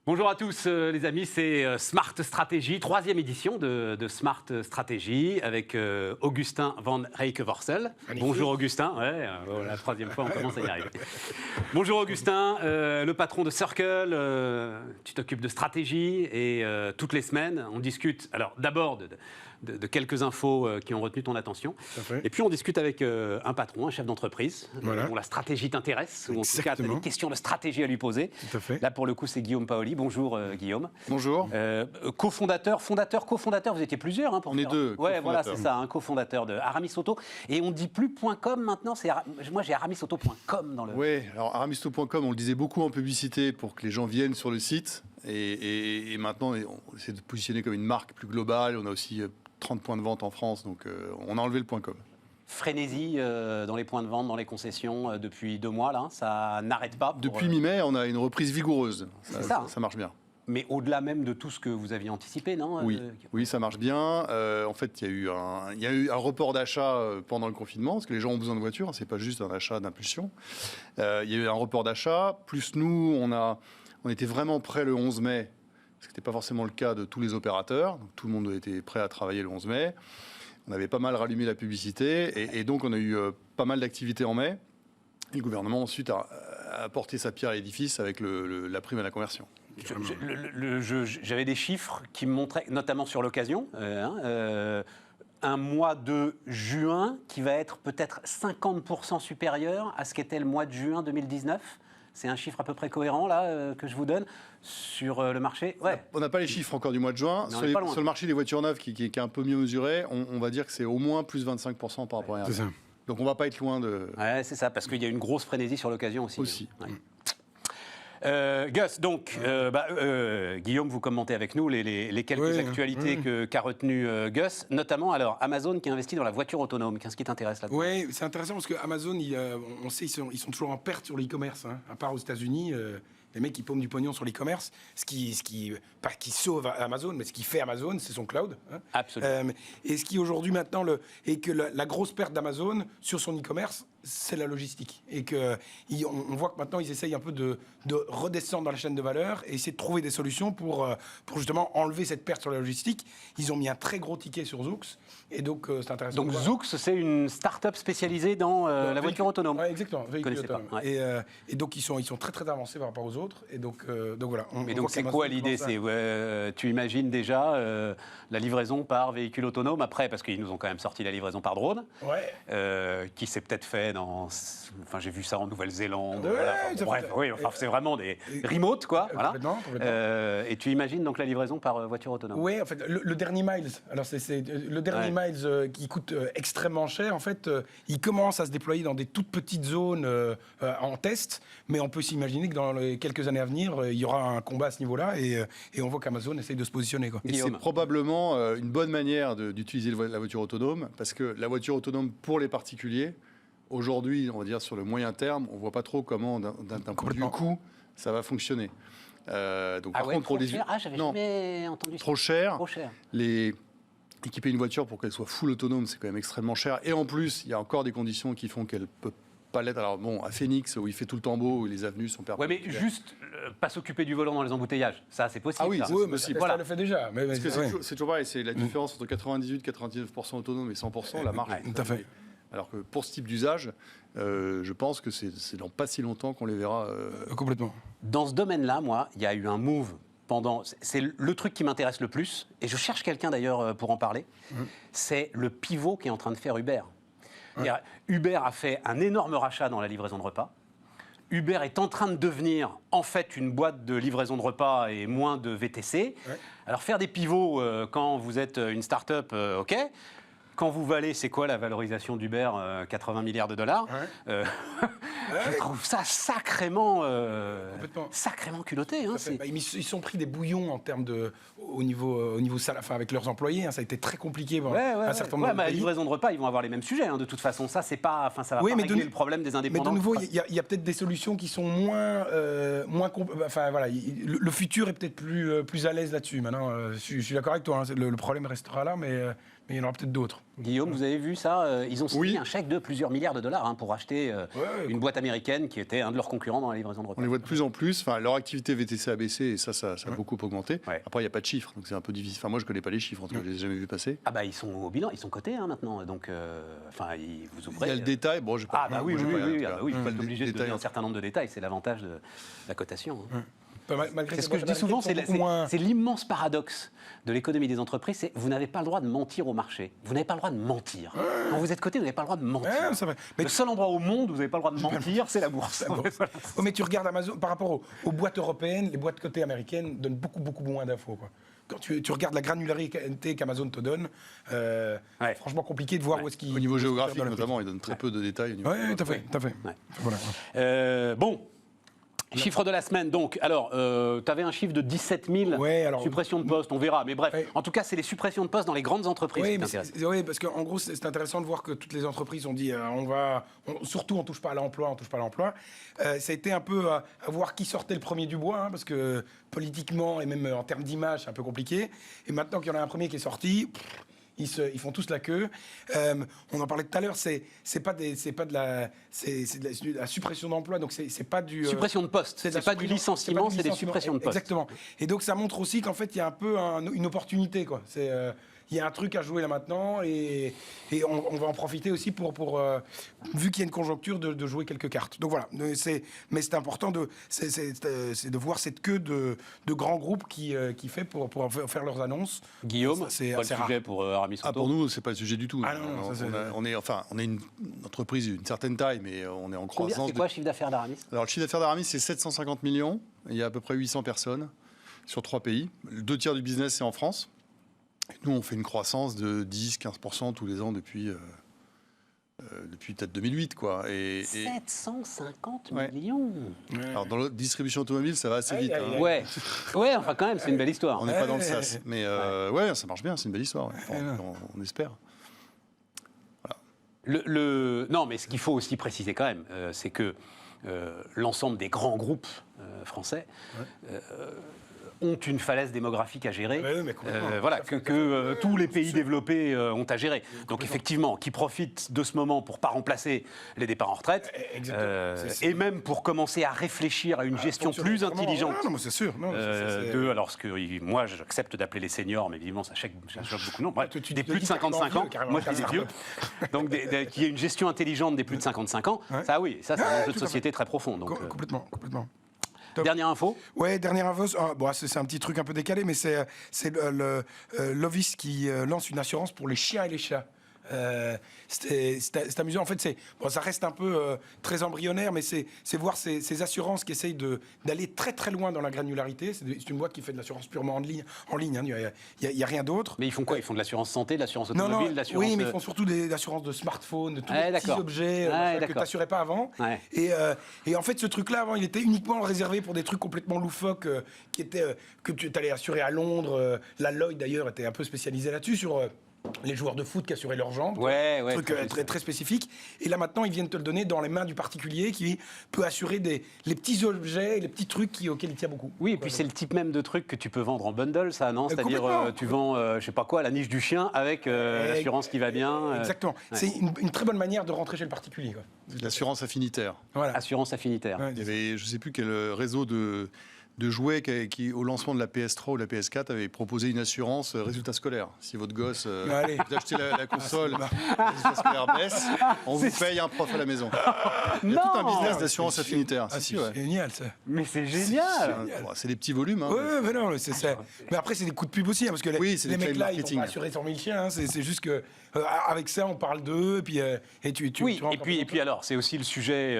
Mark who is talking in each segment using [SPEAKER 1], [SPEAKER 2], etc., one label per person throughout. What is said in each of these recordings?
[SPEAKER 1] Bonjour à tous les amis, c'est Smart Strategy, troisième édition de Smart Strategy avec Augustin van Rijkenvorsel. Bonjour Augustin, la troisième fois on commence à y arriver. Bonjour Augustin, le patron de Circle, tu t'occupes de stratégie et toutes les semaines on discute alors d'abord de quelques infos qui ont retenu ton attention. Et puis on discute avec un patron, un chef d'entreprise, dont la stratégie t'intéresse, ou en tout cas tu as des questions de stratégie à lui poser.
[SPEAKER 2] Tout à fait.
[SPEAKER 1] Là pour le coup c'est Guillaume Paoli. Bonjour Guillaume.
[SPEAKER 2] Bonjour.
[SPEAKER 1] Cofondateur, cofondateur, vous étiez plusieurs.
[SPEAKER 2] On est deux.
[SPEAKER 1] Ouais, voilà, c'est ça, un cofondateur de Aramis Auto. Et on ne dit plus .com maintenant, moi j'ai aramisauto.com dans le...
[SPEAKER 2] Oui, alors aramisauto.com, on le disait beaucoup en publicité pour que les gens viennent sur le site. Et maintenant, on essaie de positionner comme une marque plus globale. On a aussi 30 points de vente en France, donc on a enlevé le .com.
[SPEAKER 1] Frénésie dans les points de vente, dans les concessions depuis 2 mois, là, ça n'arrête pas.
[SPEAKER 2] Depuis mi-mai, on a une reprise vigoureuse. Ça marche bien.
[SPEAKER 1] Mais au-delà même de tout ce que vous aviez anticipé, non ?
[SPEAKER 2] Oui, ça marche bien. En fait, il y a eu un report d'achat pendant le confinement, parce que les gens ont besoin de voitures, c'est pas juste un achat d'impulsion. Il y a eu un report d'achat, plus nous, on était vraiment prêts le 11 mai, ce qui n'était pas forcément le cas de tous les opérateurs. Donc, tout le monde était prêt à travailler le 11 mai. On avait pas mal rallumé la publicité, et donc on a eu pas mal d'activités en mai. Et le gouvernement ensuite a apporté sa pierre à l'édifice avec la prime à la conversion.
[SPEAKER 1] J'avais des chiffres qui me montraient, notamment sur l'occasion, un mois de juin qui va être peut-être 50% supérieur à ce qu'était le mois de juin 2019. C'est un chiffre à peu près cohérent là que je vous donne sur le marché. Ouais.
[SPEAKER 2] On n'a pas les chiffres encore du mois de juin. Sur le marché des voitures neuves, qui est un peu mieux mesuré, on va dire que c'est au moins plus 25% par rapport à hier. Donc on ne va pas être loin de...
[SPEAKER 1] Ouais, c'est ça, parce qu'il y a une grosse frénésie sur l'occasion aussi. Ouais. Gus, donc, Guillaume, vous commentez avec nous les quelques actualités qu'a retenu Gus, notamment alors Amazon qui investit dans la voiture autonome. Qu'est-ce qui t'intéresse là-dedans ?
[SPEAKER 3] Oui, c'est intéressant parce qu'Amazon, on sait ils sont toujours en perte sur l'e-commerce, à part aux États-Unis. Les mecs qui paument du pognon sur l'e-commerce, pas qui sauve Amazon, mais ce qui fait Amazon, c'est son cloud.
[SPEAKER 1] Absolument.
[SPEAKER 3] Et ce qui aujourd'hui maintenant, et que la grosse perte d'Amazon sur son e-commerce, c'est la logistique. Et on voit que maintenant, ils essayent un peu de redescendre dans la chaîne de valeur et essayer de trouver des solutions pour justement enlever cette perte sur la logistique. Ils ont mis un très gros ticket sur Zoox. Et donc, c'est intéressant.
[SPEAKER 1] Donc, Zoox, c'est une start-up spécialisée dans la voiture autonome.
[SPEAKER 3] Ouais, exactement, véhicule autonome. Et donc, ils sont très, très avancés par rapport aux autres. Et donc voilà.
[SPEAKER 1] Mais donc, c'est quoi l'idée ? Tu imagines déjà la livraison par véhicule autonome après, parce qu'ils nous ont quand même sorti la livraison par drone, qui s'est peut-être fait enfin, j'ai vu ça en Nouvelle-Zélande. C'est vraiment des remotes, quoi. Complètement. Et tu imagines donc la livraison par voiture autonome ?
[SPEAKER 3] Oui, en fait, le dernier Miles. Alors, c'est le dernier Miles qui coûte extrêmement cher. En fait, il commence à se déployer dans des toutes petites zones en test, mais on peut s'imaginer que dans les quelques années à venir, il y aura un combat à ce niveau-là, et on voit qu'Amazon essaye de se positionner, quoi.
[SPEAKER 2] Et c'est probablement une bonne manière d'utiliser la voiture autonome, parce que la voiture autonome pour les particuliers, aujourd'hui, on va dire sur le moyen terme, on ne voit pas trop comment, d'un point de vue coût, ça va fonctionner. Donc, par contre,
[SPEAKER 1] trop cher. J'avais jamais entendu ça.
[SPEAKER 2] Trop cher. Équiper une voiture pour qu'elle soit full autonome, c'est quand même extrêmement cher. Et en plus, il y a encore des conditions qui font qu'elle ne peut pas l'être. Alors bon, à Phoenix, où il fait tout le temps beau, où les avenues sont perpétuelles.
[SPEAKER 1] Oui, mais juste pas s'occuper du volant dans les embouteillages. Ça, c'est possible.
[SPEAKER 2] Ah oui,
[SPEAKER 3] oui, mais ça le fait déjà.
[SPEAKER 2] Parce que c'est toujours pareil, c'est la différence entre 98-99% autonome et 100%, la marge.
[SPEAKER 3] Tout à fait.
[SPEAKER 2] Alors que pour ce type d'usage, je pense que c'est dans pas si longtemps qu'on les verra.
[SPEAKER 3] Complètement.
[SPEAKER 1] Dans ce domaine-là, moi, il y a eu un move c'est le truc qui m'intéresse le plus, et je cherche quelqu'un d'ailleurs pour en parler, c'est le pivot qu'est en train de faire Uber. Uber a fait un énorme rachat dans la livraison de repas. Uber est en train de devenir en fait une boîte de livraison de repas et moins de VTC. Alors faire des pivots quand vous êtes une start-up, ok. Quand vous valez, c'est quoi la valorisation d'Uber 80 milliards de dollars. Je trouve ça sacrément culotté.
[SPEAKER 3] Ils sont pris des bouillons en termes au niveau salaire, avec leurs employés. Ça a été très compliqué. Un certain nombre de
[SPEAKER 1] la
[SPEAKER 3] pays. livraison
[SPEAKER 1] de repas, ils vont avoir les mêmes sujets. De toute façon, ça, ça va pas régler le problème des indépendants.
[SPEAKER 3] Mais de nouveau, il y a peut-être des solutions qui sont moins le futur est peut-être plus à l'aise là-dessus. Maintenant, je suis d'accord avec toi. Le problème restera là, mais mais il y en aura peut-être d'autres.
[SPEAKER 1] Guillaume, vous avez vu ça? Ils ont signé
[SPEAKER 2] Oui.
[SPEAKER 1] un chèque de plusieurs milliards de dollars pour acheter une boîte américaine qui était un de leurs concurrents dans la livraison de repas.
[SPEAKER 2] On les voit de plus en plus. Enfin, leur activité VTC a baissé et ça a beaucoup augmenté.
[SPEAKER 1] Ouais.
[SPEAKER 2] Après, il n'y a pas de chiffres, donc c'est un peu difficile. Enfin, moi, je ne connais pas les chiffres, en tout cas, je ne les ai jamais vus passer.
[SPEAKER 1] Ah bah ils sont au bilan, ils sont cotés maintenant, donc vous ouvrez.
[SPEAKER 2] Il y a le détail. Bon, je vais pas.
[SPEAKER 1] Ah bah oui,
[SPEAKER 2] moi,
[SPEAKER 1] oui,
[SPEAKER 2] j'ai pas-
[SPEAKER 1] oui,
[SPEAKER 2] en tout
[SPEAKER 1] ah
[SPEAKER 2] cas,
[SPEAKER 1] bah oui, il faut
[SPEAKER 2] pas
[SPEAKER 1] être
[SPEAKER 2] le
[SPEAKER 1] obligé de
[SPEAKER 2] détail.
[SPEAKER 1] donner un certain nombre de détails, c'est l'avantage de la cotation.
[SPEAKER 3] Malgré
[SPEAKER 1] C'est ce
[SPEAKER 3] ces
[SPEAKER 1] que je dis
[SPEAKER 3] boîtes
[SPEAKER 1] souvent,
[SPEAKER 3] américaines sont beaucoup moins-
[SPEAKER 1] c'est l'immense paradoxe de l'économie des entreprises, c'est vous n'avez pas le droit de mentir au marché. Vous n'avez pas le droit de mentir. Quand vous êtes coté, vous n'avez pas le droit de mentir.
[SPEAKER 3] Ouais, c'est vrai. Mais
[SPEAKER 1] Le seul endroit au monde où vous n'avez pas le droit de mentir, c'est la bourse.
[SPEAKER 3] Voilà. Oh, mais tu regardes Amazon, par rapport aux boîtes européennes, les boîtes cotées américaines donnent beaucoup moins d'infos, quoi. Quand tu regardes la granularité qu'Amazon te donne,
[SPEAKER 1] Ouais.
[SPEAKER 3] franchement compliqué de voir où est-ce qu'il...
[SPEAKER 2] Au niveau
[SPEAKER 3] où est-ce qu'il
[SPEAKER 2] géographique,
[SPEAKER 3] perd dans la
[SPEAKER 2] notamment, ils donnent très peu de détails. au niveau
[SPEAKER 3] Oui,
[SPEAKER 2] géographique.
[SPEAKER 3] tout à fait.
[SPEAKER 1] Ouais.
[SPEAKER 3] Voilà.
[SPEAKER 1] Bon. Chiffre de la semaine, donc. Alors, tu avais un chiffre de 17 000
[SPEAKER 3] Ouais, alors-
[SPEAKER 1] suppressions de postes, on verra. Mais bref,
[SPEAKER 3] Ouais.
[SPEAKER 1] en tout cas, c'est les suppressions de postes dans les grandes entreprises
[SPEAKER 3] Oui,
[SPEAKER 1] qui
[SPEAKER 3] mais
[SPEAKER 1] t'intéressent.
[SPEAKER 3] oui, parce qu'en gros, c'est intéressant de voir que toutes les entreprises ont dit surtout on touche pas à l'emploi, ça a été un peu à voir qui sortait le premier du bois, hein, parce que politiquement et même en termes d'image, c'est un peu compliqué. Et maintenant qu'il y en a un premier qui est sorti, ils font tous la queue. On en parlait tout à l'heure, c'est de la suppression d'emplois, donc c'est pas du
[SPEAKER 1] Suppression de postes,
[SPEAKER 3] de la
[SPEAKER 1] c'est pas du
[SPEAKER 3] suppression-
[SPEAKER 1] licenciement,
[SPEAKER 3] pas du
[SPEAKER 1] c'est des
[SPEAKER 3] licenciement.
[SPEAKER 1] suppressions de postes.
[SPEAKER 3] Exactement. Et donc ça montre aussi qu'en fait il y a un peu une opportunité, quoi. Il y a un truc à jouer là maintenant et on va en profiter aussi pour vu qu'il y a une conjoncture, de jouer quelques cartes. Donc voilà, mais c'est important c'est de voir cette queue de grands groupes qui fait pour faire leurs annonces.
[SPEAKER 1] Guillaume,
[SPEAKER 3] Ça, c'est
[SPEAKER 1] pas le
[SPEAKER 3] assez rare.
[SPEAKER 1] sujet pour Aramis
[SPEAKER 2] Ah,
[SPEAKER 1] Auto.
[SPEAKER 2] pour nous, c'est pas le sujet du tout.
[SPEAKER 3] Ah non, ça, c'est-
[SPEAKER 2] on est une entreprise d'une certaine taille, mais on est en
[SPEAKER 1] Combien,
[SPEAKER 2] croissance.
[SPEAKER 1] c'est quoi le chiffre d'affaires d'Aramis?
[SPEAKER 2] Alors, le chiffre d'affaires d'Aramis, c'est 750 millions. Il y a à peu près 800 personnes sur 3 pays. Le 2 tiers du business, c'est en France. Et nous, on fait une croissance de 10-15% tous les ans depuis peut-être 2008, quoi. Et
[SPEAKER 1] 750
[SPEAKER 2] Ouais.
[SPEAKER 1] millions.
[SPEAKER 2] alors, dans la distribution automobile, ça va assez
[SPEAKER 3] Aïe,
[SPEAKER 2] vite.
[SPEAKER 3] aïe,
[SPEAKER 2] hein.
[SPEAKER 3] aïe.
[SPEAKER 1] Ouais, enfin quand même, c'est une belle histoire.
[SPEAKER 2] On n'est pas dans le sas. Mais ouais, ça marche bien, c'est une belle histoire. Ouais. Enfin, on espère.
[SPEAKER 1] Non, mais ce qu'il faut aussi préciser quand même, c'est que l'ensemble des grands groupes français ont une falaise démographique à gérer.
[SPEAKER 3] Ouais, mais complètement.
[SPEAKER 1] Voilà, que tous les pays développés ont à gérer. Donc effectivement, qui profitent de ce moment pour pas remplacer les départs en retraite,
[SPEAKER 3] Exactement.
[SPEAKER 1] et même pour commencer à réfléchir à une gestion plus intelligente.
[SPEAKER 3] Non, mais c'est sûr. Non,
[SPEAKER 1] Alors, ce que moi j'accepte d'appeler les seniors, mais évidemment ça choque beaucoup. Non, bref,
[SPEAKER 3] Tu
[SPEAKER 1] des
[SPEAKER 3] te
[SPEAKER 1] plus de
[SPEAKER 3] dis
[SPEAKER 1] 55 ans,
[SPEAKER 3] carrément
[SPEAKER 1] moi je dis des vieux, donc qu'il y ait une gestion intelligente des plus de 50 ans,
[SPEAKER 3] Ouais.
[SPEAKER 1] ça oui, ça c'est un
[SPEAKER 3] Ouais,
[SPEAKER 1] enjeu de
[SPEAKER 3] tout à
[SPEAKER 1] société très profond. Donc,
[SPEAKER 3] complètement.
[SPEAKER 1] dernière info.
[SPEAKER 3] Ouais, dernière info. C'est un petit truc un peu décalé, mais c'est l'Ovis qui lance une assurance pour les chiens et les chats. C'est amusant. En fait, ça reste un peu très embryonnaire, mais c'est voir ces assurances qui essayent d'aller très loin dans la granularité. C'est une boîte qui fait de l'assurance purement en ligne. Hein, il y a rien d'autre.
[SPEAKER 1] Mais ils font quoi? Ils font de l'assurance santé, de l'assurance
[SPEAKER 3] Non,
[SPEAKER 1] automobile, de
[SPEAKER 3] non,
[SPEAKER 1] l'assurance.
[SPEAKER 3] oui, mais ils font surtout des assurances de smartphone, de tous
[SPEAKER 1] Ouais,
[SPEAKER 3] les petits
[SPEAKER 1] d'accord.
[SPEAKER 3] objets
[SPEAKER 1] Ouais,
[SPEAKER 3] que
[SPEAKER 1] d'accord.
[SPEAKER 3] tu n'assurais pas avant.
[SPEAKER 1] Ouais.
[SPEAKER 3] Et en fait, ce truc-là, avant, il était uniquement réservé pour des trucs complètement loufoques que tu allais assurer à Londres. La Lloyd, d'ailleurs, était un peu spécialisée là-dessus, sur les joueurs de foot qui assuraient leurs jambes.
[SPEAKER 1] Ouais,
[SPEAKER 3] Truc très spécifique. Et là, maintenant, ils viennent te le donner dans les mains du particulier qui peut assurer les petits objets, les petits trucs auxquels il tient beaucoup.
[SPEAKER 1] Oui, et puis c'est le type même de truc que tu peux vendre en bundle, ça, non? C'est-à-dire,
[SPEAKER 3] complètement.
[SPEAKER 1] tu vends, je sais pas quoi, la niche du chien avec l'assurance qui va bien.
[SPEAKER 3] Exactement.
[SPEAKER 1] Ouais.
[SPEAKER 3] C'est une très bonne manière de rentrer chez le particulier, quoi.
[SPEAKER 2] L'assurance affinitaire.
[SPEAKER 3] Voilà.
[SPEAKER 1] Assurance affinitaire.
[SPEAKER 3] Ouais.
[SPEAKER 2] Il y avait, je ne sais plus quel réseau de jouets qui, au lancement de la PS3 ou la PS4, avait proposé une assurance résultat scolaire. Si votre gosse,
[SPEAKER 3] Allez.
[SPEAKER 2] vous achetez la console, le résultat scolaire baisse, on vous paye un prof à la maison. Il y a tout un business d'assurance affinitaire.
[SPEAKER 3] Ah,
[SPEAKER 2] Si,
[SPEAKER 3] c'est
[SPEAKER 2] ouais.
[SPEAKER 3] génial, ça.
[SPEAKER 1] Mais c'est génial!
[SPEAKER 2] Bon, c'est des petits volumes. Hein.
[SPEAKER 3] Ouais, mais non, mais après, c'est des coups de pub aussi, hein, parce que
[SPEAKER 2] Oui, c'est
[SPEAKER 3] les
[SPEAKER 2] des
[SPEAKER 3] mecs
[SPEAKER 2] claims
[SPEAKER 3] là, ils
[SPEAKER 2] marketing.
[SPEAKER 3] vont pas assurer 100 000 chiens, hein, c'est juste que avec ça, on parle d'eux, et puis
[SPEAKER 1] Oui,
[SPEAKER 3] tu rentres
[SPEAKER 1] et puis alors, c'est aussi le sujet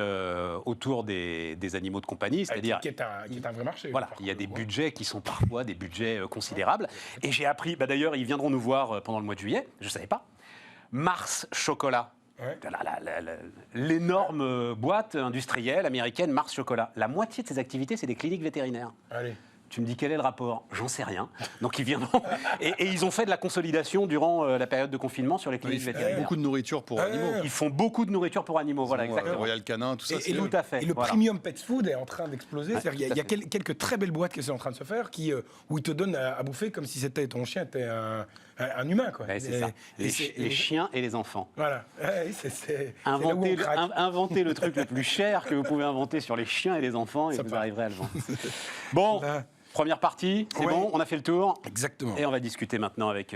[SPEAKER 1] autour des animaux de compagnie, c'est-à-dire,
[SPEAKER 3] qui est un vrai marché.
[SPEAKER 1] voilà, il y a des budgets qui sont parfois des budgets considérables. Et j'ai appris, d'ailleurs, ils viendront nous voir pendant le mois de juillet, je ne savais pas, Mars Chocolat.
[SPEAKER 3] Ouais.
[SPEAKER 1] L'énorme boîte industrielle américaine Mars Chocolat. La moitié de ses activités, c'est des cliniques vétérinaires.
[SPEAKER 3] Allez.
[SPEAKER 1] Tu me dis quel est le rapport? J'en sais rien. Donc ils viendront. Et ils ont fait de la consolidation durant la période de confinement sur les cliniques
[SPEAKER 2] Ils font
[SPEAKER 1] vétérinaires.
[SPEAKER 2] beaucoup de nourriture pour animaux.
[SPEAKER 1] Ils font beaucoup de nourriture pour animaux, voilà, exactement.
[SPEAKER 2] Royal Canin, tout ça.
[SPEAKER 3] Et
[SPEAKER 1] Tout à fait.
[SPEAKER 3] Et le
[SPEAKER 1] voilà.
[SPEAKER 3] premium pet food est en train d'exploser. C'est-à-dire qu'il y a
[SPEAKER 1] tout à fait.
[SPEAKER 3] quelques très belles boîtes qui sont en train de se faire où ils te donnent à bouffer comme si ton chien était un humain. Quoi.
[SPEAKER 1] Ouais, c'est ça. Les chiens et les enfants.
[SPEAKER 3] Voilà. Ouais, c'est là où on craque.
[SPEAKER 1] Inventez le truc le plus cher que vous pouvez inventer sur les chiens et les enfants et
[SPEAKER 3] Ça
[SPEAKER 1] vous
[SPEAKER 3] part.
[SPEAKER 1] arriverez à le vendre. Bon,
[SPEAKER 3] Là.
[SPEAKER 1] première partie, c'est
[SPEAKER 3] Ouais.
[SPEAKER 1] bon, on a fait le tour.
[SPEAKER 3] Exactement.
[SPEAKER 1] Et on va discuter maintenant avec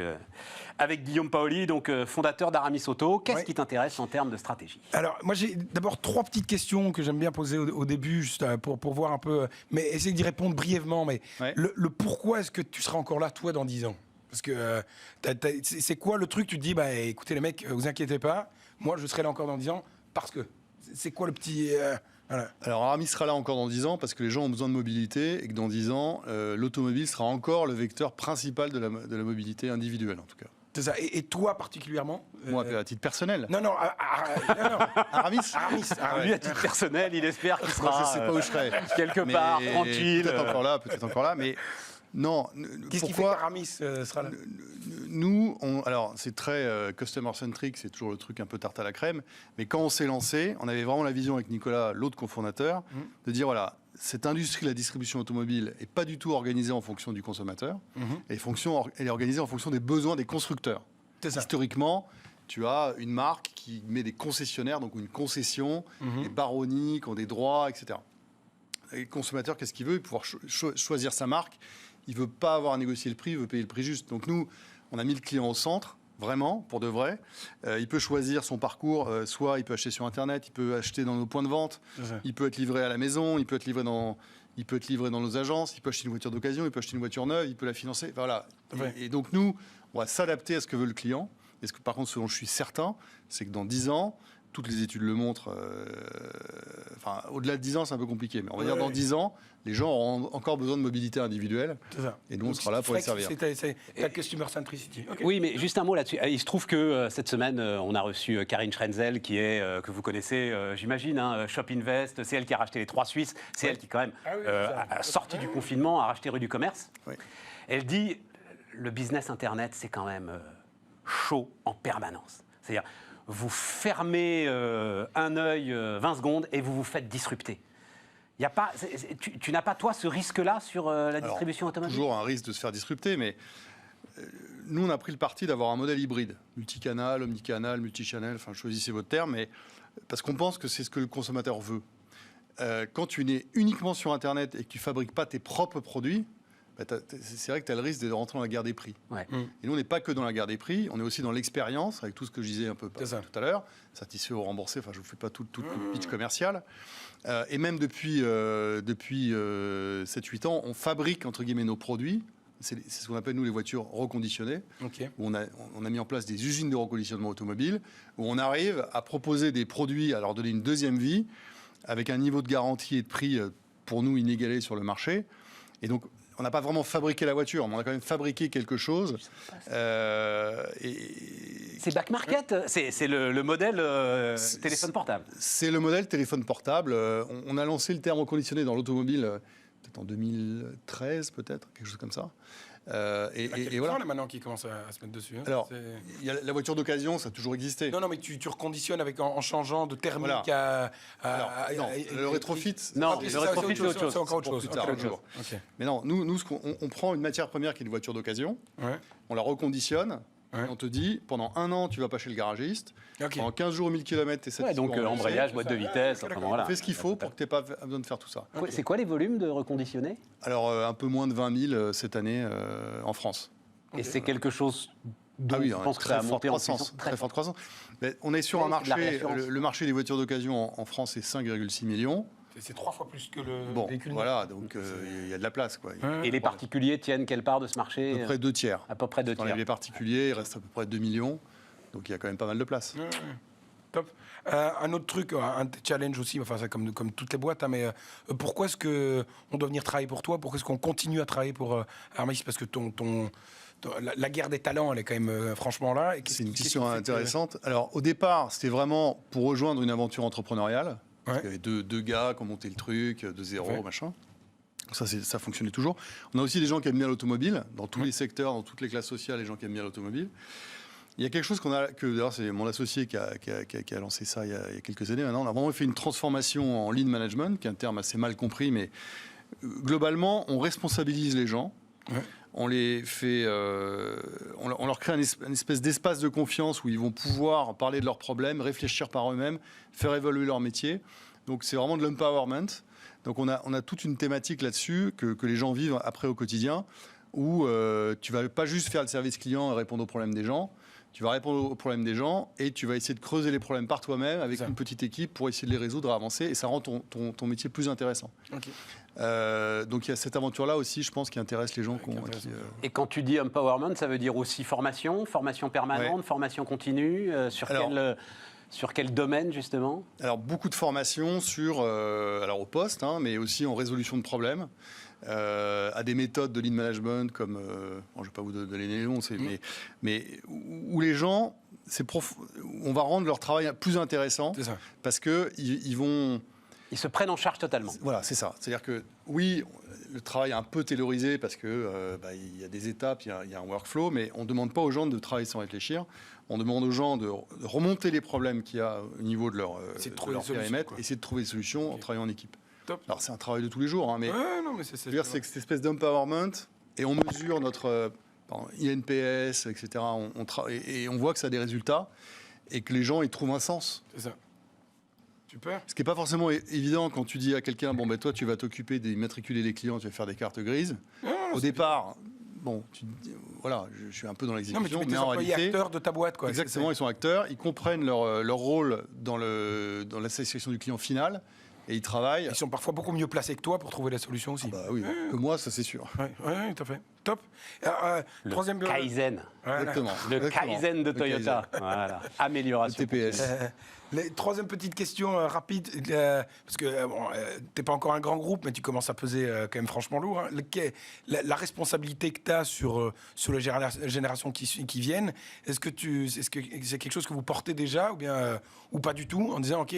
[SPEAKER 1] Guillaume Paoli, donc fondateur d'Aramis Auto. Qu'est-ce
[SPEAKER 3] Ouais.
[SPEAKER 1] qui t'intéresse en termes de stratégie?
[SPEAKER 3] Alors, moi, j'ai d'abord 3 petites questions que j'aime bien poser au début, juste pour voir un peu, mais essayer d'y répondre brièvement. Mais
[SPEAKER 2] Ouais.
[SPEAKER 3] le pourquoi est-ce que tu seras encore là, toi, dans 10 ans? Parce que c'est quoi le truc? Tu te dis, bah, écoutez, les mecs, vous inquiétez pas, moi, je serai là encore dans 10 ans, parce que. C'est quoi le petit. Voilà.
[SPEAKER 2] Alors Aramis sera là encore dans 10 ans parce que les gens ont besoin de mobilité et que dans 10 ans, l'automobile sera encore le vecteur principal de la mobilité individuelle en tout cas.
[SPEAKER 3] C'est ça. Et toi, particulièrement
[SPEAKER 2] Moi, à titre personnel.
[SPEAKER 3] Non, non, non.
[SPEAKER 2] Aramis
[SPEAKER 1] Lui, à titre personnel, il espère qu'il sera
[SPEAKER 2] Moi, je sais pas où je serai.
[SPEAKER 1] quelque part,
[SPEAKER 2] Mais
[SPEAKER 1] tranquille.
[SPEAKER 2] Peut-être encore là, mais non.
[SPEAKER 3] Qu'est-ce qui fait
[SPEAKER 2] Pourquoi
[SPEAKER 3] qu'Aramis sera là?
[SPEAKER 2] Nous, alors c'est très customer centric, c'est toujours le truc un peu tarte à la crème. Mais quand on s'est lancé, on avait vraiment la vision avec Nicolas, l'autre cofondateur, de dire voilà, cette industrie de la distribution automobile est pas du tout organisée en fonction du consommateur. Elle est organisée en fonction des besoins des constructeurs.
[SPEAKER 3] C'est ça.
[SPEAKER 2] Historiquement, tu as une marque qui met des concessionnaires, donc une concession, des baronnies qui ont des droits, etc. Et le consommateur, qu'est-ce qu'il veut? Il veut pouvoir choisir sa marque. Il veut pas avoir à négocier le prix, il veut payer le prix juste. Donc nous, on a mis le client au centre, vraiment, pour de vrai. Il peut choisir son parcours, soit il peut acheter sur Internet, il peut acheter dans nos points de vente, il peut être livré à la maison, il peut être livré dans nos agences, il peut acheter une voiture d'occasion, il peut acheter une voiture neuve, il peut la financer. Voilà.
[SPEAKER 3] Ouais.
[SPEAKER 2] Et donc nous, on va s'adapter à ce que veut le client. Et par contre, ce dont je suis certain, c'est que dans 10 ans, toutes les études le montrent, enfin, au-delà de 10 ans, c'est un peu compliqué, mais on va dire dans 10 ans, les gens auront encore besoin de mobilité individuelle.
[SPEAKER 3] C'est ça.
[SPEAKER 2] Et nous, on sera là pour les
[SPEAKER 3] Flex,
[SPEAKER 2] servir.
[SPEAKER 3] C'est ta customer centricity. Ok.
[SPEAKER 1] Oui, mais juste un mot là-dessus. Il se trouve que cette semaine, on a reçu Karine Schrenzel, qui est, que vous connaissez, j'imagine, Shop Invest. C'est elle qui a racheté les 3 Suisses. C'est elle qui, quand même,
[SPEAKER 3] Ah oui, ça.
[SPEAKER 1] a sorti du confinement, a racheté Rue du Commerce.
[SPEAKER 2] Oui.
[SPEAKER 1] Elle dit le business Internet, c'est quand même chaud en permanence. C'est-à-dire, vous fermez un œil 20 secondes et vous vous faites disrupter. Y a pas, tu n'as pas, toi, ce risque-là sur la distribution automobile?
[SPEAKER 2] Toujours un risque de se faire disrupter, mais nous, on a pris le parti d'avoir un modèle hybride, multicanal, omnicanal, multichannel, enfin, choisissez votre terme, mais parce qu'on pense que c'est ce que le consommateur veut. Quand tu n'es uniquement sur Internet et que tu fabriques pas tes propres produits, bah, c'est vrai que tu as le risque de rentrer dans la guerre des prix.
[SPEAKER 1] Ouais.
[SPEAKER 2] Et nous, on n'est pas que dans la guerre des prix, on est aussi dans l'expérience, avec tout ce que je disais un peu
[SPEAKER 3] C'est ça.
[SPEAKER 2] tout à l'heure, satisfait ou remboursé, enfin je ne vous fais pas tout le pitch commercial. Et même depuis 7-8 ans, on fabrique, entre guillemets, nos produits. C'est ce qu'on appelle, nous, les voitures reconditionnées.
[SPEAKER 3] Ok.
[SPEAKER 2] Où on a mis en place des usines de reconditionnement automobile, où on arrive à proposer des produits, à leur donner une deuxième vie, avec un niveau de garantie et de prix, pour nous, inégalé sur le marché. Et donc, on n'a pas vraiment fabriqué la voiture, mais on a quand même fabriqué quelque chose.
[SPEAKER 1] C'est back market, c'est le modèle téléphone portable.
[SPEAKER 2] C'est le modèle téléphone portable. On a lancé le terme reconditionné dans l'automobile peut-être en 2013, peut-être, quelque chose comme ça.
[SPEAKER 3] Et
[SPEAKER 2] voilà.
[SPEAKER 3] là maintenant qui commence à se mettre dessus. Hein.
[SPEAKER 2] Alors,
[SPEAKER 3] C'est-
[SPEAKER 2] il y a la voiture d'occasion, ça a toujours existé.
[SPEAKER 3] Non, non, mais tu reconditionnes en changeant de thermique
[SPEAKER 2] Voilà.
[SPEAKER 3] à-
[SPEAKER 2] Non, le rétrofit,
[SPEAKER 1] Non,
[SPEAKER 3] Ok,
[SPEAKER 1] le
[SPEAKER 3] c'est ça,
[SPEAKER 1] rétrofit, c'est autre chose.
[SPEAKER 3] C'est encore autre
[SPEAKER 2] C'est pour
[SPEAKER 3] chose.
[SPEAKER 2] plus tard,
[SPEAKER 3] Ok,
[SPEAKER 2] un jour.
[SPEAKER 3] ok.
[SPEAKER 2] Mais non, nous on prend une matière première qui est une voiture d'occasion,
[SPEAKER 3] Ouais.
[SPEAKER 2] on la reconditionne,
[SPEAKER 3] Ouais.
[SPEAKER 2] et on te dit, pendant 1 an, tu vas pas chez le garagiste,
[SPEAKER 3] Ok.
[SPEAKER 2] pendant 15 jours, 1000 km, tu es
[SPEAKER 1] Ouais,
[SPEAKER 2] satisfait.
[SPEAKER 1] donc embrayage, boîte de vitesse, enfin, voilà.
[SPEAKER 2] Fais ce qu'il faut pour que tu n'aies pas besoin de faire tout ça.
[SPEAKER 1] C'est quoi les volumes de reconditionnés?
[SPEAKER 2] Alors, un peu moins de 20 000 cette année en France.
[SPEAKER 1] Et c'est quelque chose dont je pense que ça a monté en puissance.
[SPEAKER 2] Très forte croissance. Mais on est sur
[SPEAKER 1] Ouais,
[SPEAKER 2] un
[SPEAKER 1] c'est de la
[SPEAKER 2] marché,
[SPEAKER 1] réassurance.
[SPEAKER 2] le marché des voitures d'occasion en France, c'est 5,6 millions.
[SPEAKER 3] C'est 3 fois plus que le
[SPEAKER 2] Bon,
[SPEAKER 3] véhicule.
[SPEAKER 2] voilà, donc il y a de la place, quoi.
[SPEAKER 1] Et les particuliers tiennent quelle part de ce
[SPEAKER 2] À
[SPEAKER 1] marché?
[SPEAKER 2] peu près 2 tiers.
[SPEAKER 1] À peu près 2
[SPEAKER 2] Dans
[SPEAKER 1] tiers.
[SPEAKER 2] les particuliers, il reste à peu près 2 millions. Donc il y a quand même pas mal de place.
[SPEAKER 3] Ouais, ouais. Top. Un autre truc, un challenge aussi, enfin ça comme toutes les boîtes, hein, mais pourquoi est-ce que on doit venir travailler pour toi? Pourquoi est-ce qu'on continue à travailler pour Aramis? Parce que la guerre des talents, elle est quand même franchement là. Et
[SPEAKER 2] C'est une
[SPEAKER 3] qu'est-ce
[SPEAKER 2] question
[SPEAKER 3] qui fait que-
[SPEAKER 2] intéressante. Alors au départ, c'était vraiment pour rejoindre une aventure entrepreneuriale.
[SPEAKER 3] Ouais.
[SPEAKER 2] Il y avait deux gars qui ont monté le truc de zéro,
[SPEAKER 3] Ouais.
[SPEAKER 2] machin. Ça fonctionnait toujours. On a aussi des gens qui aiment bien l'automobile, dans tous les secteurs, dans toutes les classes sociales, les gens qui aiment bien l'automobile. Il y a quelque chose d'ailleurs c'est mon associé qui a lancé ça il y a quelques années maintenant. On a vraiment fait une transformation en lean management, qui est un terme assez mal compris, mais globalement, on responsabilise les gens. Ouais. On les fait, on leur crée une espèce d'espace de confiance où ils vont pouvoir parler de leurs problèmes, réfléchir par eux-mêmes, faire évoluer leur métier. Donc c'est vraiment de l'empowerment. Donc on a toute une thématique là-dessus que les gens vivent après au quotidien, où tu vas pas juste faire le service client et répondre aux problèmes des gens. Tu vas répondre aux problèmes des gens et tu vas essayer de creuser les problèmes par toi-même avec une petite équipe pour essayer de les résoudre, avancer, et ça rend ton métier plus intéressant. Okay. Donc il y a cette aventure-là aussi, je pense, qui intéresse les gens.
[SPEAKER 1] Et quand tu dis empowerment, ça veut dire aussi formation permanente, formation continue, sur quel domaine, justement?
[SPEAKER 2] Alors, beaucoup de formations au poste, mais aussi en résolution de problèmes, à des méthodes de lean management comme, je ne vais pas vous donner les noms, mais où les gens, on va rendre leur travail plus intéressant, parce qu'ils vont...
[SPEAKER 1] Ils se prennent en charge totalement.
[SPEAKER 2] Voilà, c'est ça. C'est-à-dire que, oui, le travail est un peu taylorisé parce que il y a des étapes, il y a un workflow, mais on ne demande pas aux gens de travailler sans réfléchir. On demande aux gens de remonter les problèmes qu'il y a au niveau de leur périmètre et essayer de trouver des solutions en travaillant en équipe. Top. Alors, c'est un travail de tous les jours, mais c'est cette espèce d'empowerment, et on mesure notre INPS, etc. Et on voit que ça a des résultats et que les gens y trouvent un sens.
[SPEAKER 3] C'est ça. Super.
[SPEAKER 2] Ce qui n'est pas forcément évident quand tu dis à quelqu'un, toi, tu vas t'occuper d'immatriculer les clients, tu vas faire des cartes grises. Au départ... tu dis, voilà, je suis un peu dans l'exécution,
[SPEAKER 3] mais en réalité, acteurs de ta boîte, quoi.
[SPEAKER 2] Exactement, ils sont acteurs, ils comprennent leur rôle dans la satisfaction du client final, et ils travaillent.
[SPEAKER 3] Ils sont parfois beaucoup mieux placés que toi pour trouver la solution aussi.
[SPEAKER 2] Oui, que moi, ça c'est sûr.
[SPEAKER 3] Oui, tout à fait. Top.
[SPEAKER 1] Le troisième Kaizen.
[SPEAKER 2] Exactement.
[SPEAKER 1] Le Kaizen de Toyota. Voilà. Amélioration.
[SPEAKER 2] Le TPS.
[SPEAKER 3] Troisième petite question rapide, parce que t'es pas encore un grand groupe, mais tu commences à peser quand même franchement lourd. La responsabilité que tu as sur les générations qui viennent, est-ce que c'est quelque chose que vous portez déjà, ou pas du tout, en disant ok,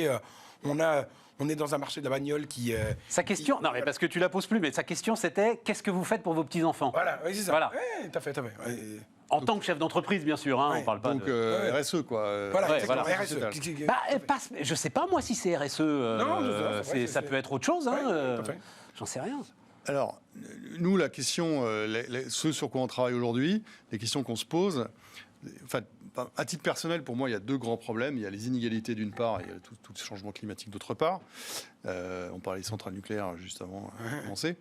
[SPEAKER 3] on est dans un marché de la bagnole qui...
[SPEAKER 1] Sa question, non mais parce que tu la poses plus, mais sa question c'était qu'est-ce que vous faites pour vos petits-enfants?
[SPEAKER 3] Voilà, oui, c'est ça.
[SPEAKER 1] Voilà.
[SPEAKER 3] Ouais, t'as fait. Ouais.
[SPEAKER 1] En tant que chef d'entreprise, bien sûr, on parle pas
[SPEAKER 2] de... RSE, quoi.
[SPEAKER 3] Voilà,
[SPEAKER 2] RSE.
[SPEAKER 1] Je sais pas, moi, si c'est RSE. Non, ça peut être autre chose. J'en sais rien.
[SPEAKER 2] Alors, nous, la question, ce sur quoi on travaille aujourd'hui, les questions qu'on se pose... Enfin, à titre personnel, pour moi, il y a deux grands problèmes. Il y a les inégalités d'une part et il y a tout ce changement climatique d'autre part. On parlait des centrales nucléaires juste avant de commencer.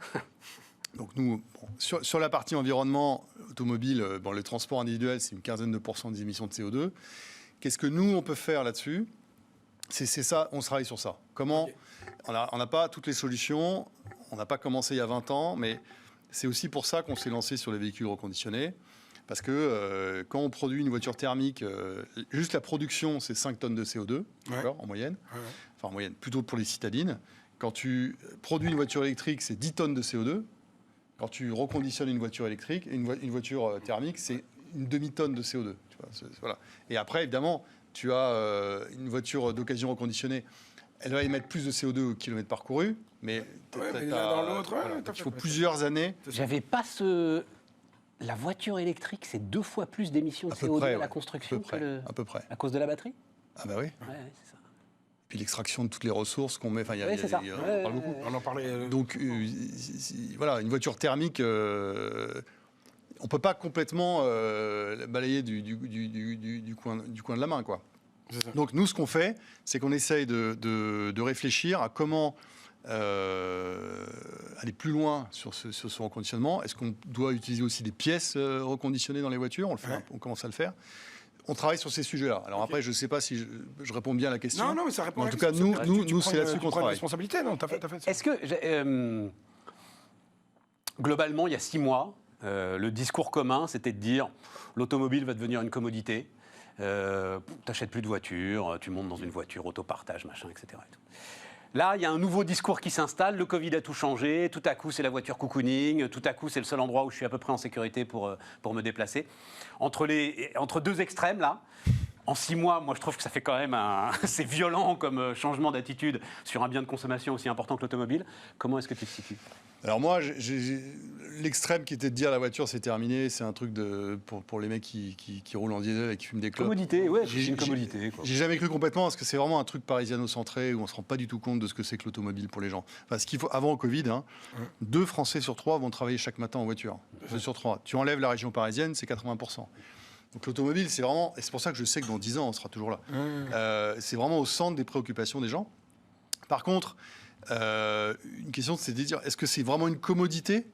[SPEAKER 2] Donc nous, sur la partie environnement automobile, le transport individuel, c'est une quinzaine de % des émissions de CO2. Qu'est-ce que nous, on peut faire là-dessus? C'est ça, on travaille sur ça. Comment on n'a pas toutes les solutions, on n'a pas commencé il y a 20 ans, mais c'est aussi pour ça qu'on s'est lancé sur les véhicules reconditionnés. Parce que quand on produit une voiture thermique, juste la production, c'est 5 tonnes de CO2, en moyenne. Enfin, en moyenne, plutôt pour les citadines. Quand tu produis une voiture électrique, c'est 10 tonnes de CO2. Quand tu reconditionnes une voiture électrique, une voiture thermique, c'est une demi-tonne de CO2. Tu vois, voilà. Et après, évidemment, tu as une voiture d'occasion reconditionnée. Elle va émettre plus de CO2 au kilomètre parcouru, mais
[SPEAKER 3] dans l'autre,
[SPEAKER 2] il faut plusieurs années.
[SPEAKER 1] J'avais pas ce... La voiture électrique, c'est 2 fois plus d'émissions de CO2 à la construction
[SPEAKER 2] à peu près.
[SPEAKER 1] À cause de la batterie?
[SPEAKER 2] Ah bah oui.
[SPEAKER 1] Ouais, c'est ça.
[SPEAKER 2] Puis l'extraction de toutes les ressources qu'on met. Enfin, on parle beaucoup.
[SPEAKER 3] On en parlait.
[SPEAKER 2] Donc voilà, une voiture thermique, on peut pas complètement balayer du coin de la main, quoi. Donc nous, ce qu'on fait, c'est qu'on essaye de réfléchir à comment aller plus loin sur ce reconditionnement. Est-ce qu'on doit utiliser aussi des pièces reconditionnées dans les voitures? On commence à le faire. On travaille sur ces sujets-là. Alors après, je ne sais pas si je réponds bien à la question.
[SPEAKER 3] Non, mais ça répond.
[SPEAKER 2] En tout cas, nous, c'est là-dessus qu'on travaille.
[SPEAKER 3] Responsabilité, non? T'as fait.
[SPEAKER 1] Est-ce que globalement, il y a 6 mois, le discours commun, c'était de dire l'automobile va devenir une commodité. T'achètes plus de voiture, tu montes dans une voiture, autopartage, machin, etc. Et tout. Là, il y a un nouveau discours qui s'installe. Le Covid a tout changé. Tout à coup, c'est la voiture cocooning. Tout à coup, c'est le seul endroit où je suis à peu près en sécurité pour me déplacer. Entre 2 extrêmes, là, En 6 mois, moi je trouve que ça fait quand même c'est violent comme changement d'attitude sur un bien de consommation aussi important que l'automobile. Comment est-ce que tu te situes ?
[SPEAKER 2] Alors moi, l'extrême qui était de dire la voiture c'est terminé, c'est un truc pour les mecs qui roulent en diesel et qui fument des clopes.
[SPEAKER 1] Commodité, ouais, c'est une commodité.
[SPEAKER 2] J'ai jamais cru complètement parce que c'est vraiment un truc parisiano-centré où on se rend pas du tout compte de ce que c'est que l'automobile pour les gens. Enfin, ce qu'il faut, avant le Covid, 2 Français sur 3 vont travailler chaque matin en voiture. 2 sur 3. Tu enlèves la région parisienne, c'est 80%. Donc l'automobile, c'est vraiment, et c'est pour ça que je sais que dans 10 ans, on sera toujours là. C'est vraiment au centre des préoccupations des gens. Par contre, une question, c'est de dire, est-ce que c'est vraiment une commodité ?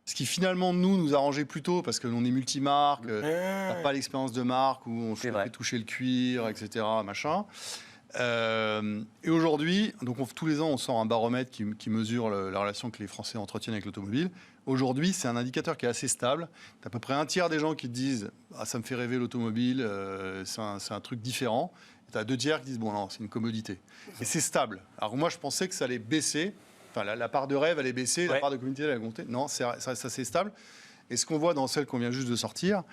[SPEAKER 2] Ce qui finalement nous arrangeait plutôt parce que l'on est multimarque, on n'a pas l'expérience de marque où on fait toucher le cuir, etc. Machin. Et aujourd'hui, donc tous les ans, on sort un baromètre qui mesure la relation que les Français entretiennent avec l'automobile. Aujourd'hui, c'est un indicateur qui est assez stable. Tu as à peu près un tiers des gens qui te disent « ça me fait rêver l'automobile, c'est un truc différent ». Tu as 2 tiers qui disent « bon, non, c'est une commodité ». Et c'est stable. Alors moi, je pensais que ça allait baisser. Enfin, la part de rêve allait baisser, la part de commodité allait monter. Non, ça c'est stable. Et ce qu'on voit dans celle qu'on vient juste de sortir,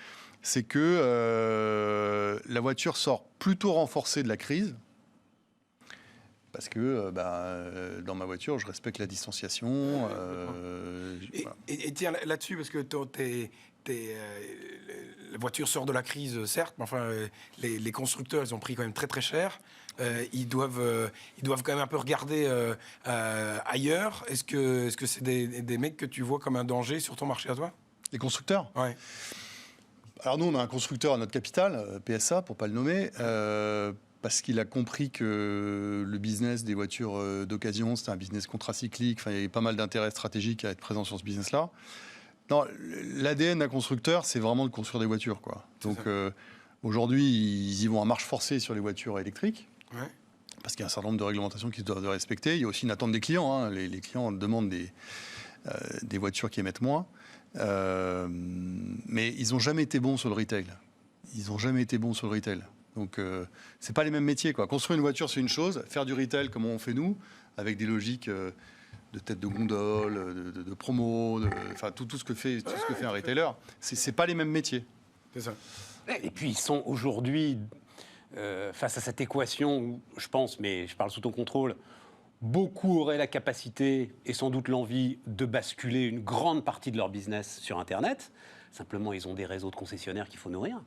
[SPEAKER 2] c'est que la voiture sort plutôt renforcée de la crise. Parce que dans ma voiture, je respecte la distanciation.
[SPEAKER 3] Et tiens, là-dessus, parce que la voiture sort de la crise, certes, mais enfin, les constructeurs, ils ont pris quand même très très cher. Ils doivent quand même un peu regarder ailleurs. Est-ce que c'est des mecs que tu vois comme un danger sur ton marché à toi ?
[SPEAKER 2] Les constructeurs ?
[SPEAKER 3] Ouais.
[SPEAKER 2] Alors nous, on a un constructeur à notre capital, PSA, pour ne pas le nommer, parce qu'il a compris que le business des voitures d'occasion, c'était un business contracyclique. Enfin, il y avait pas mal d'intérêts stratégiques à être présent sur ce business-là. Non, l'ADN d'un constructeur, c'est vraiment de construire des voitures, quoi. Donc aujourd'hui, ils y vont à marche forcée sur les voitures électriques. Ouais. Parce qu'il y a un certain nombre de réglementations qu'ils doivent respecter. Il y a aussi une attente des clients. Hein. Les clients demandent des voitures qui émettent moins. Mais ils n'ont jamais été bons sur le retail. Donc, c'est pas les mêmes métiers, quoi. Construire une voiture, c'est une chose. Faire du retail, comme on fait nous, avec des logiques de tête de gondole, de promo, enfin tout ce que fait un retailer, c'est pas les mêmes métiers.
[SPEAKER 3] C'est ça.
[SPEAKER 1] Et puis, ils sont aujourd'hui face à cette équation où, je pense, mais je parle sous ton contrôle, beaucoup auraient la capacité et sans doute l'envie de basculer une grande partie de leur business sur Internet. Simplement, ils ont des réseaux de concessionnaires qu'il faut nourrir.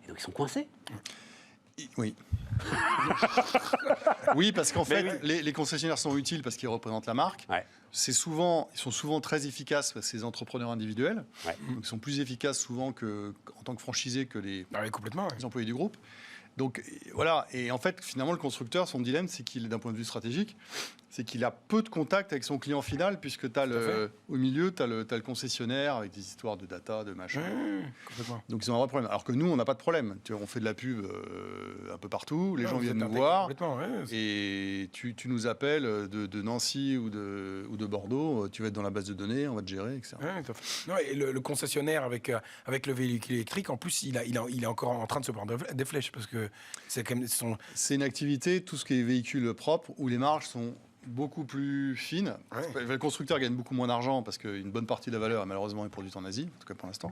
[SPEAKER 1] Et donc, ils sont coincés.
[SPEAKER 2] Oui. Oui, parce qu'en fait, les concessionnaires sont utiles parce qu'ils représentent la marque. Ouais. Ils sont souvent très efficaces, ces entrepreneurs individuels. Ouais. Donc, ils sont plus efficaces souvent en tant que franchisés que les employés du groupe. Donc voilà, et en fait, finalement, le constructeur, son dilemme, c'est qu'il, d'un point de vue stratégique, c'est qu'il a peu de contact avec son client final, puisque au milieu, tu as le concessionnaire avec des histoires de data, de machin. Donc ils ont un vrai problème. Alors que nous, on n'a pas de problème. On fait de la pub un peu partout, les gens viennent nous voir, et tu nous appelles de Nancy ou de Bordeaux, tu vas être dans la base de données, on va te gérer, etc.
[SPEAKER 3] Non, et le concessionnaire avec le véhicule électrique, en plus, il est encore en train de se prendre des flèches, parce que
[SPEAKER 2] c'est une activité, tout ce qui est véhicule propre, où les marges sont beaucoup plus fines. Ouais. Le constructeur gagne beaucoup moins d'argent parce qu'une bonne partie de la valeur, malheureusement, est produite en Asie, en tout cas pour l'instant,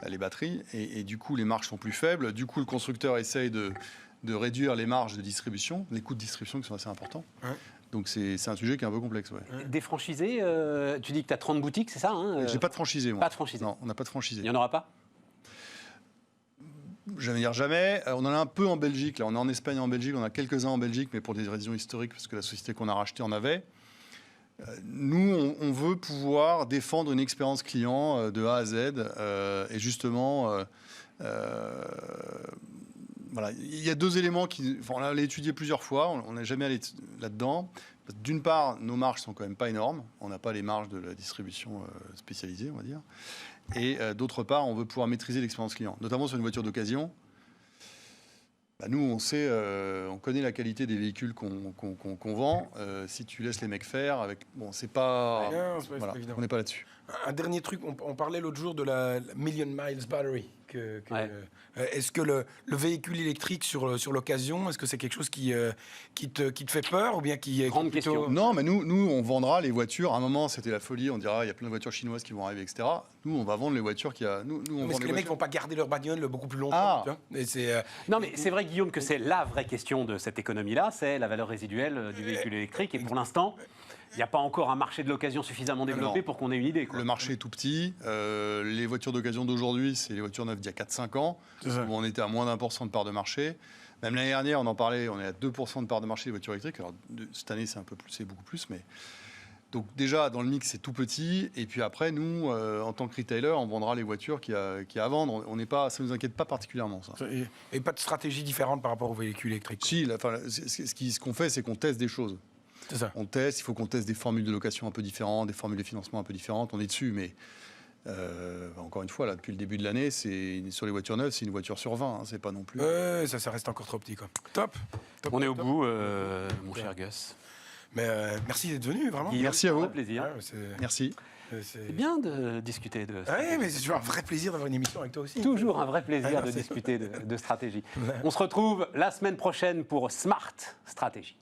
[SPEAKER 2] les batteries. Et du coup, les marges sont plus faibles. Du coup, le constructeur essaye de réduire les marges de distribution, les coûts de distribution qui sont assez importants. Ouais. Donc, c'est un sujet qui est un peu complexe. Ouais.
[SPEAKER 1] Des franchisés, tu dis que tu as 30 boutiques, c'est ça hein
[SPEAKER 2] J'ai pas de franchisés, moi.
[SPEAKER 1] Pas de franchisés.
[SPEAKER 2] Non, on n'a pas de franchisés.
[SPEAKER 1] Il n'y en aura pas?
[SPEAKER 2] Je vais dire jamais. On en a un peu en Belgique. Là, on est en Espagne et en Belgique. On a quelques-uns en Belgique, mais pour des raisons historiques, parce que la société qu'on a rachetée en avait. Nous, on veut pouvoir défendre une expérience client de A à Z. Et justement, voilà. Il y a 2 éléments on l'a étudié plusieurs fois. On n'a jamais allé là-dedans. D'une part, nos marges sont quand même pas énormes. On n'a pas les marges de la distribution spécialisée, on va dire. Et d'autre part, on veut pouvoir maîtriser l'expérience client, notamment sur une voiture d'occasion. Nous, on connaît la qualité des véhicules qu'on vend. Si tu laisses les mecs faire, c'est pas, voilà, on n'est pas là-dessus.
[SPEAKER 3] Un dernier truc, on parlait l'autre jour de la Million Miles Battery,
[SPEAKER 1] Ouais.
[SPEAKER 3] Est-ce que le véhicule électrique sur l'occasion, est-ce que c'est quelque chose qui te fait peur ou bien qui est
[SPEAKER 1] Grande
[SPEAKER 3] plutôt...
[SPEAKER 1] question.
[SPEAKER 2] Non, mais nous, on vendra les voitures. À un moment, c'était la folie. On dira, il y a plein de voitures chinoises qui vont arriver, etc. Nous, on va vendre les voitures qui a. Nous, on
[SPEAKER 3] Mais
[SPEAKER 2] vend
[SPEAKER 3] est-ce que
[SPEAKER 2] les
[SPEAKER 3] les mecs
[SPEAKER 2] voitures.
[SPEAKER 3] vont pas garder leur bagnole beaucoup plus longtemps
[SPEAKER 2] Ah.
[SPEAKER 3] tu vois Et c'est,
[SPEAKER 1] Non, mais c'est vrai, Guillaume, que c'est la vraie question de cette économie-là, c'est la valeur résiduelle du véhicule électrique. Et pour l'instant, il n'y a pas encore un marché de l'occasion suffisamment développé
[SPEAKER 2] Non.
[SPEAKER 1] pour qu'on ait une idée, quoi.
[SPEAKER 2] Le marché est tout petit. Les voitures d'occasion d'aujourd'hui, c'est les voitures neuves d'il y a 4-5 ans, où on était à moins d'1% de part de marché. Même l'année dernière, on en parlait, on est à 2% de part de marché des voitures électriques. Alors, cette année, c'est un peu plus, c'est beaucoup plus, mais... Donc déjà, dans le mix, c'est tout petit. Et puis après, nous, en tant que retailer, on vendra les voitures qu'il y a à vendre. On n'est pas, ça ne nous inquiète pas particulièrement, ça.
[SPEAKER 3] et pas de stratégie différente par rapport aux véhicules électriques.
[SPEAKER 2] Si, ce qu'on fait, c'est qu'on teste des choses.
[SPEAKER 3] C'est ça.
[SPEAKER 2] On teste, il faut qu'on teste des formules de location un peu différentes, des formules de financement un peu différentes. On est dessus, mais encore une fois, là, depuis le début de l'année, sur les voitures neuves, c'est une voiture sur 20. Hein, c'est pas non plus.
[SPEAKER 3] Ça reste encore trop petit, quoi. Top.
[SPEAKER 1] On est au
[SPEAKER 3] top.
[SPEAKER 1] bout, mon cher Gus.
[SPEAKER 3] Mais merci d'être venu, vraiment.
[SPEAKER 1] Guillaume,
[SPEAKER 2] Merci à vous.
[SPEAKER 1] un plaisir.
[SPEAKER 3] Ouais, c'est
[SPEAKER 2] Merci.
[SPEAKER 1] C'est bien de discuter de ça.
[SPEAKER 3] Ouais, mais c'est toujours un vrai plaisir d'avoir une émission avec toi aussi.
[SPEAKER 1] Toujours un vrai plaisir
[SPEAKER 3] Ah,
[SPEAKER 1] de
[SPEAKER 3] c'est-
[SPEAKER 1] discuter de stratégie. On se retrouve la semaine prochaine pour Smart Stratégie.